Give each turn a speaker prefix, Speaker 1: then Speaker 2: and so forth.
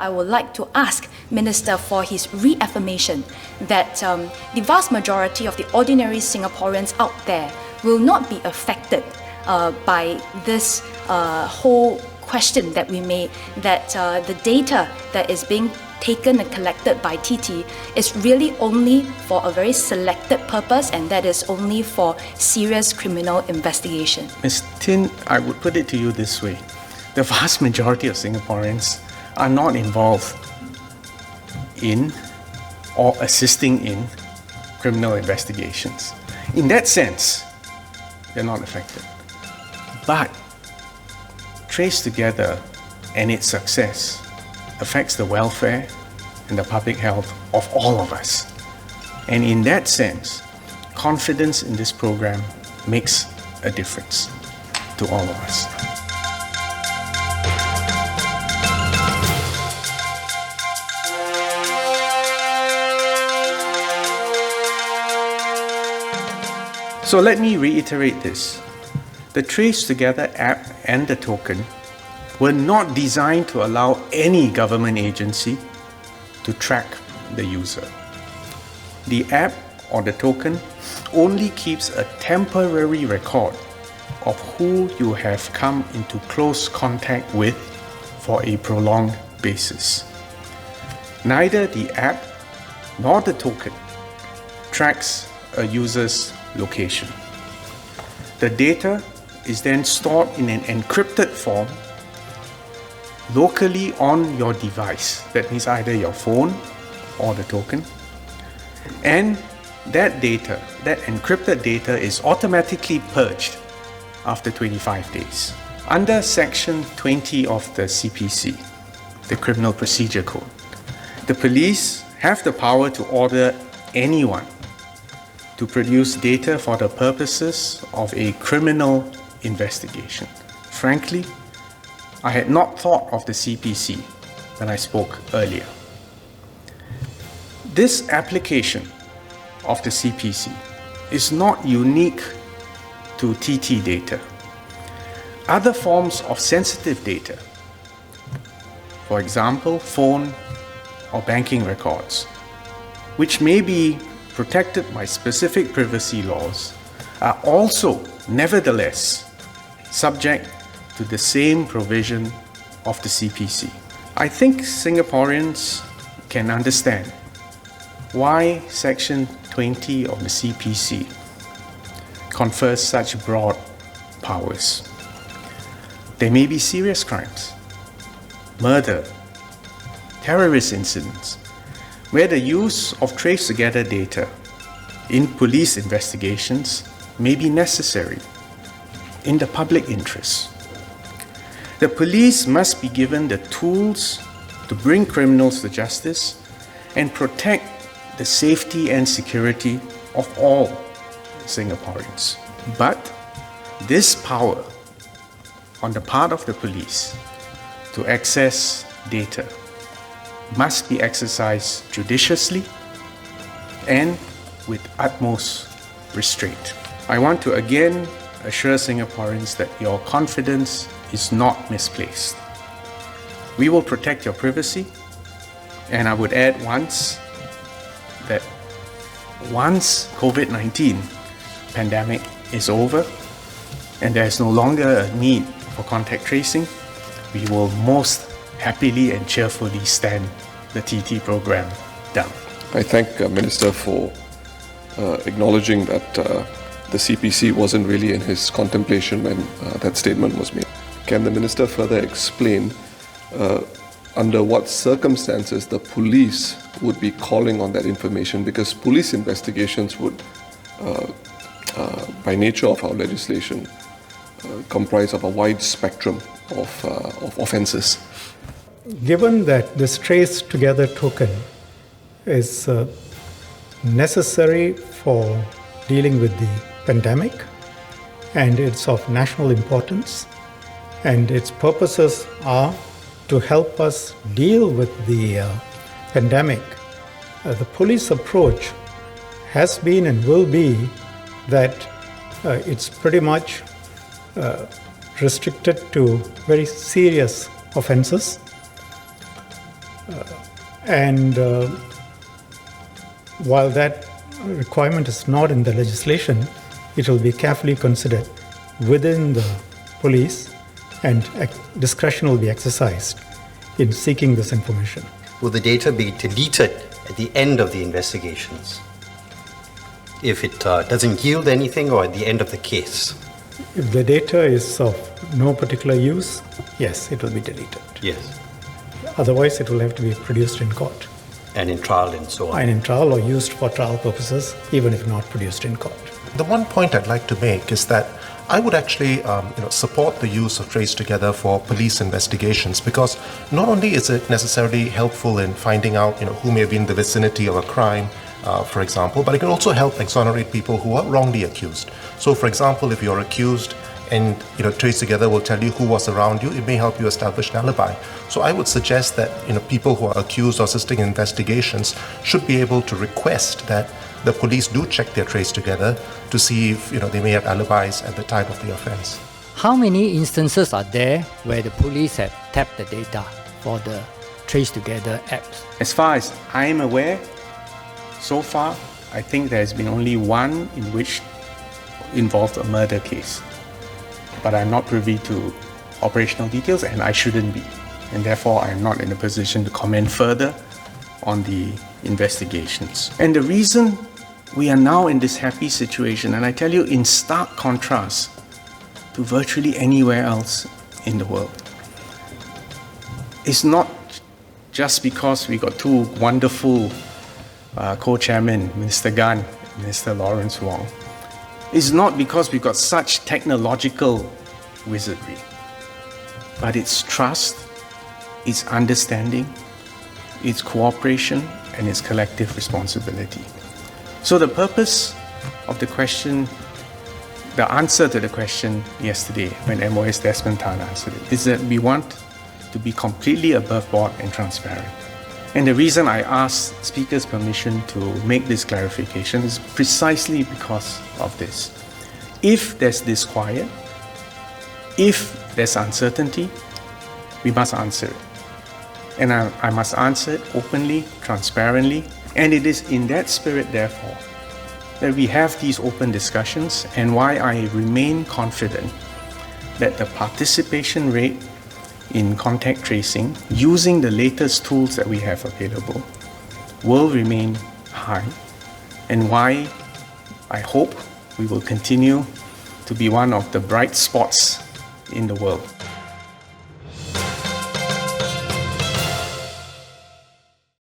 Speaker 1: I would like to ask Minister for his reaffirmation that the vast majority of the ordinary Singaporeans out there will not be affected by this whole question that we made, that the data that is being taken and collected by TT is really only for a very selected purpose, and that is only for serious criminal investigation.
Speaker 2: Ms. Tin, I would put it to you this way. The vast majority of Singaporeans are not involved in or assisting in criminal investigations. In that sense, they're not affected. But Trace Together and its success affects the welfare and the public health of all of us. And in that sense, confidence in this program makes a difference to all of us. So let me reiterate this. The Trace Together app and the token were not designed to allow any government agency to track the user. The app or the token only keeps a temporary record of who you have come into close contact with for a prolonged basis. Neither the app nor the token tracks a user's location. The data is then stored in an encrypted form locally on your device. That means either your phone or the token. And that data, that encrypted data, is automatically purged after 25 days. Under Section 20 of the CPC, the Criminal Procedure Code, the police have the power to order anyone to produce data for the purposes of a criminal investigation. Frankly, I had not thought of the CPC when I spoke earlier. This application of the CPC is not unique to TT data. Other forms of sensitive data, for example, phone or banking records, which may be protected by specific privacy laws, are also nevertheless subject to the same provision of the CPC. I think Singaporeans can understand why Section 20 of the CPC confers such broad powers. There may be serious crimes, murder, terrorist incidents, where the use of Trace Together data in police investigations may be necessary in the public interest. The police must be given the tools to bring criminals to justice and protect the safety and security of all Singaporeans. But this power on the part of the police to access data must be exercised judiciously and with utmost restraint. I want to again assure Singaporeans that your confidence is not misplaced. We will protect your privacy, and I would add once COVID-19 pandemic is over and there is no longer a need for contact tracing, we will most happily and cheerfully stand the TT program down.
Speaker 3: I thank Minister for acknowledging that the CPC wasn't really in his contemplation when that statement was made. Can the Minister further explain under what circumstances the police would be calling on that information? Because police investigations would, by nature of our legislation, comprise of a wide spectrum of offences.
Speaker 4: Given that this Trace Together token is necessary for dealing with the pandemic and it's of national importance, and its purposes are to help us deal with the pandemic, the police approach has been and will be that it's pretty much restricted to very serious offences. And while that requirement is not in the legislation, it will be carefully considered within the police, and discretion will be exercised in seeking this information.
Speaker 5: Will the data be deleted at the end of the investigations if it doesn't yield anything, or at the end of the case?
Speaker 4: If the data is of no particular use, yes, it will be deleted.
Speaker 5: Yes.
Speaker 4: Otherwise, it will have to be produced in court.
Speaker 5: And in trial and so on.
Speaker 4: And in trial, or used for trial purposes, even if not produced in court.
Speaker 6: The one point I'd like to make is that I would actually support the use of Trace Together for police investigations, because not only is it necessarily helpful in finding out who may be in the vicinity of a crime, for example, but it can also help exonerate people who are wrongly accused. So, for example, if you're accused and Trace Together will tell you who was around you, it may help you establish an alibi. So I would suggest that people who are accused or assisting in investigations should be able to request that the police do check their Trace Together to see if they may have alibis at the time of the offense.
Speaker 7: How many instances are there where the police have tapped the data for the Trace Together apps?
Speaker 2: As far as I'm aware, so far, I think there's been only one in which involved a murder case. But I'm not privy to operational details, and I shouldn't be. And therefore, I'm not in a position to comment further on the investigations. And the reason we are now in this happy situation, and I tell you in stark contrast to virtually anywhere else in the world, is not just because we got two wonderful co-chairmen, Minister Gan and Mr. Lawrence Wong. It's not because we've got such technological wizardry, but it's trust, it's understanding, it's cooperation, and it's collective responsibility. So the purpose of the question, the answer to the question yesterday when MOS Desmond Tan answered it, is that we want to be completely above board and transparent. And the reason I asked Speaker's permission to make this clarification is precisely because of this. If there's disquiet, if there's uncertainty, we must answer it. And I must answer it openly, transparently, and it is in that spirit, therefore, that we have these open discussions, and why I remain confident that the participation rate in contact tracing, using the latest tools that we have available, will remain high, and why I hope we will continue to be one of the bright spots in the world.